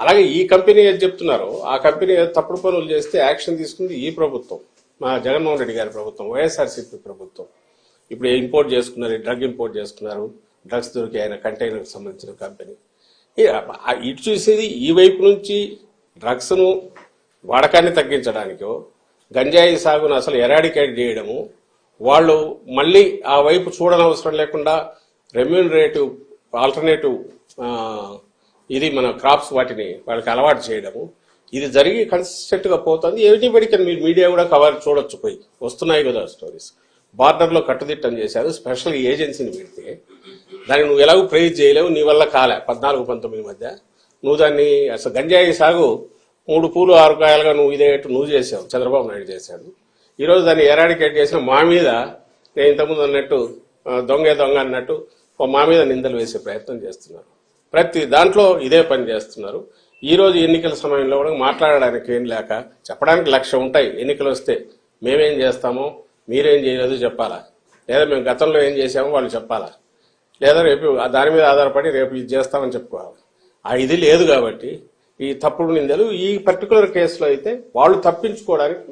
అలాగే ఈ కంపెనీ ఏది చెప్తున్నారో ఆ కంపెనీ తప్పుడు పనులు చేస్తే యాక్షన్ తీసుకుంది ఈ ప్రభుత్వం, మా జగన్మోహన్ రెడ్డి గారి ప్రభుత్వం, వైఎస్ఆర్సీపీ ప్రభుత్వం. ఇప్పుడు ఇంపోర్ట్ చేసుకున్నారు, డ్రగ్ ఇంపోర్ట్ చేసుకున్నారు, డ్రగ్స్ దొరికి ఆయన కంటైనర్కి సంబంధించిన కంపెనీ. ఇటు చూసేది ఈ వైపు నుంచి డ్రగ్స్ను వాడకాన్ని తగ్గించడానికో గంజాయి సాగును అసలు ఎరాడికేట్ చేయడము, వాళ్ళు మళ్ళీ ఆ వైపు చూడనవసరం లేకుండా రెమ్యూనరేటివ్ ఆల్టర్నేటివ్ ఇది మన క్రాప్స్ వాటిని వాళ్ళకి అలవాటు చేయడము, ఇది జరిగి కన్సిస్టెంట్ గా పోతుంది. ఎవ్రీబడికి మీరు మీడియా కూడా కవర్ చూడొచ్చు, పోయి వస్తున్నాయి కదా స్టోరీస్. బార్డర్లో కట్టుదిట్టం చేశారు, స్పెషల్ ఏజెన్సీని పెడితే దాన్ని నువ్వు ఎలాగో ప్రైజ్ చేయలేవు, నీ వల్ల కాలే 14-19 మధ్య. నువ్వు దాన్ని అసలు గంజాయి సాగు 3 పూలు 6 కాయలుగా నువ్వు ఇదేట్టు నువ్వు చేసావు, చంద్రబాబు నాయుడు చేశాడు. ఈరోజు దాన్ని ఎరాడికేట్ చేసిన మా మీద, నేను ఇంతకుముందు అన్నట్టు దొంగ అన్నట్టు మా మీద నిందలు వేసే ప్రయత్నం చేస్తున్నారు. ప్రతి దాంట్లో ఇదే పని చేస్తున్నారు. ఈ రోజు ఎన్నికల సమయంలో కూడా మాట్లాడడానికి ఏం లేక చెప్పడానికి 1,00,000 ఉంటాయి. ఎన్నికలు వస్తే మేమేం చేస్తామో మీరేం చేయలేదు చెప్పాలా, లేదా మేము గతంలో ఏం చేసామో వాళ్ళు చెప్పాలా, లేదా రేపు దాని మీద ఆధారపడి రేపు ఇది చేస్తామని చెప్పుకోవాలి. ఇది లేదు కాబట్టి ఈ తప్పుడు నిందలు ఈ పర్టికులర్ కేసులో అయితే వాళ్ళు తప్పించుకోవడానికి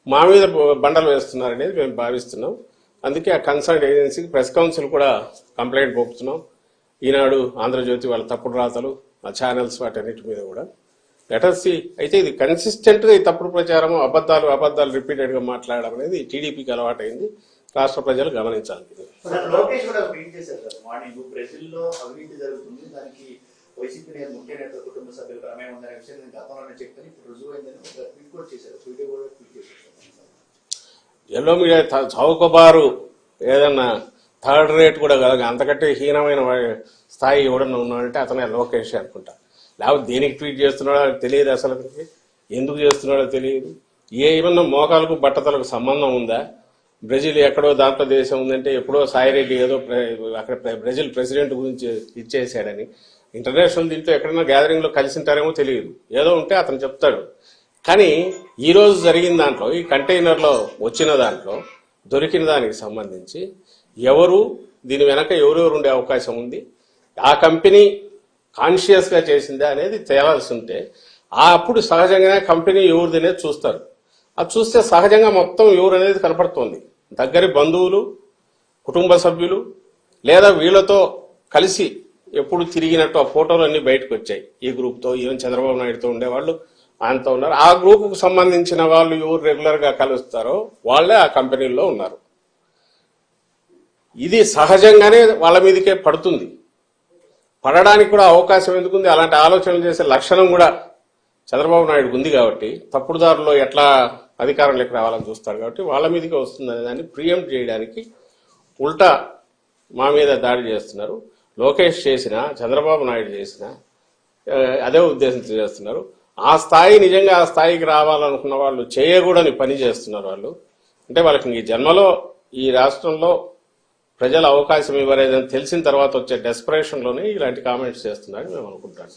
మా మీద బండలు వేస్తున్నారనేది మేము భావిస్తున్నాం. అందుకే ఆ కన్సర్న్ ఏజెన్సీకి ప్రెస్ కౌన్సిల్ కూడా కంప్లైంట్ పంపుతున్నాం. ఈనాడు, ఆంధ్రజ్యోతి వాళ్ళ తప్పుడు రాతలు, ఆ ఛానల్స్ వాటన్నిటి మీద కూడా లెటర్సీ. అయితే ఇది కన్సిస్టెంట్ గా ఈ తప్పుడు ప్రచారం, అబద్దాలు రిపీటెడ్ గా మాట్లాడడం అనేది టీడీపీకి అలవాటైంది. రాష్ట్ర ప్రజలు గమనించాలి. లోకేష్ కూడా ట్వీట్ చేశారు సార్, మార్నింగ్ బ్రెజిల్లో అవినీతి జరుగుతుంది, దానికి వైసీపీ ముఖ్య నేత కుటుంబ సభ్యులు ప్రమేయం ఉందనే విషయం నేను గతంలోనే చెప్తాను, ఇప్పుడు రుజువు అయిందని ఒక ట్వీట్ కూడా చేశారు. వీడియో కూడా ట్వీట్ చేశారు. ఎల్లో మీడియా చౌకబారు ఏదన్నా థర్డ్ రేట్ కూడా కదా, అంతకంటే హీనమైన స్థాయి ఎవడన్నా ఉన్నాడంటే అతనే లోకేష్ అనుకుంటా. లేకపోతే దేనికి ట్వీట్ చేస్తున్నాడో తెలియదు, అసలు ఎందుకు చేస్తున్నాడో తెలియదు. ఏమన్నా మోకాలకు బట్టతలకు సంబంధం ఉందా? బ్రెజిల్ ఎక్కడో దాంట్లో దేశం ఉందంటే ఎప్పుడో సాయిరెడ్డి ఏదో అక్కడ బ్రెజిల్ ప్రెసిడెంట్ గురించి ఇచ్చేసాడని ఇంటర్నేషనల్ దీంట్లో ఎక్కడైనా గ్యాదరింగ్ లో కలిసి ఉంటారేమో తెలియదు, ఏదో ఉంటే అతను చెప్తాడు. కానీ ఈ రోజు జరిగిన దాంట్లో, ఈ కంటైనర్ లో వచ్చిన దాంట్లో దొరికిన దానికి సంబంధించి ఎవరు దీని వెనక ఎవరెవరు ఉండే అవకాశం ఉంది, ఆ కంపెనీ కాన్షియస్ గా చేసిందా అనేది తేలాల్సి ఉంటే అప్పుడు సహజంగానే కంపెనీ ఎవరిది అనేది చూస్తారు. అది చూస్తే సహజంగా మొత్తం ఎవరు అనేది కనపడుతోంది. దగ్గరి బంధువులు, కుటుంబ సభ్యులు, లేదా వీళ్ళతో కలిసి ఎప్పుడు తిరిగినట్టు ఆ ఫోటోలు అన్ని బయటకు వచ్చాయి. ఈ గ్రూప్ తో, ఈవెన్ చంద్రబాబు నాయుడుతో ఉండేవాళ్ళు ఆయనతో ఉన్నారు. ఆ గ్రూప్ కు సంబంధించిన వాళ్ళు ఎవరు రెగ్యులర్ గా కలుస్తారో వాళ్లే ఆ కంపెనీల్లో ఉన్నారు. ఇది సహజంగానే వాళ్ళ మీదకే పడుతుంది. పడడానికి కూడా అవకాశం ఎందుకుంది? అలాంటి ఆలోచనలు చేసే లక్షణం కూడా చంద్రబాబు నాయుడుకు ఉంది కాబట్టి, తప్పుడు దారిలో ఎట్లా అధికారంలోకి రావాలని చూస్తాడు కాబట్టి వాళ్ళ మీదకే వస్తుందనే దాన్ని ప్రియంప్ట్ చేయడానికి ఉల్టా మా మీద దాడి చేస్తున్నారు. లోకేష్ చేసినా, చంద్రబాబు నాయుడు చేసినా అదే ఉద్దేశంతో చేస్తున్నారు. ఆ స్థాయి, నిజంగా ఆ స్థాయికి రావాలనుకున్న వాళ్ళు చేయకూడని పని చేస్తున్నారు. వాళ్ళు అంటే వాళ్ళకి ఈ జన్మలో ఈ రాష్ట్రంలో ప్రజలు అవకాశం ఇవ్వలేదని తెలిసిన తర్వాత వచ్చే డెస్పరేషన్ లోనే ఇలాంటి కామెంట్స్ చేస్తున్నారని మేము అనుకుంటాం.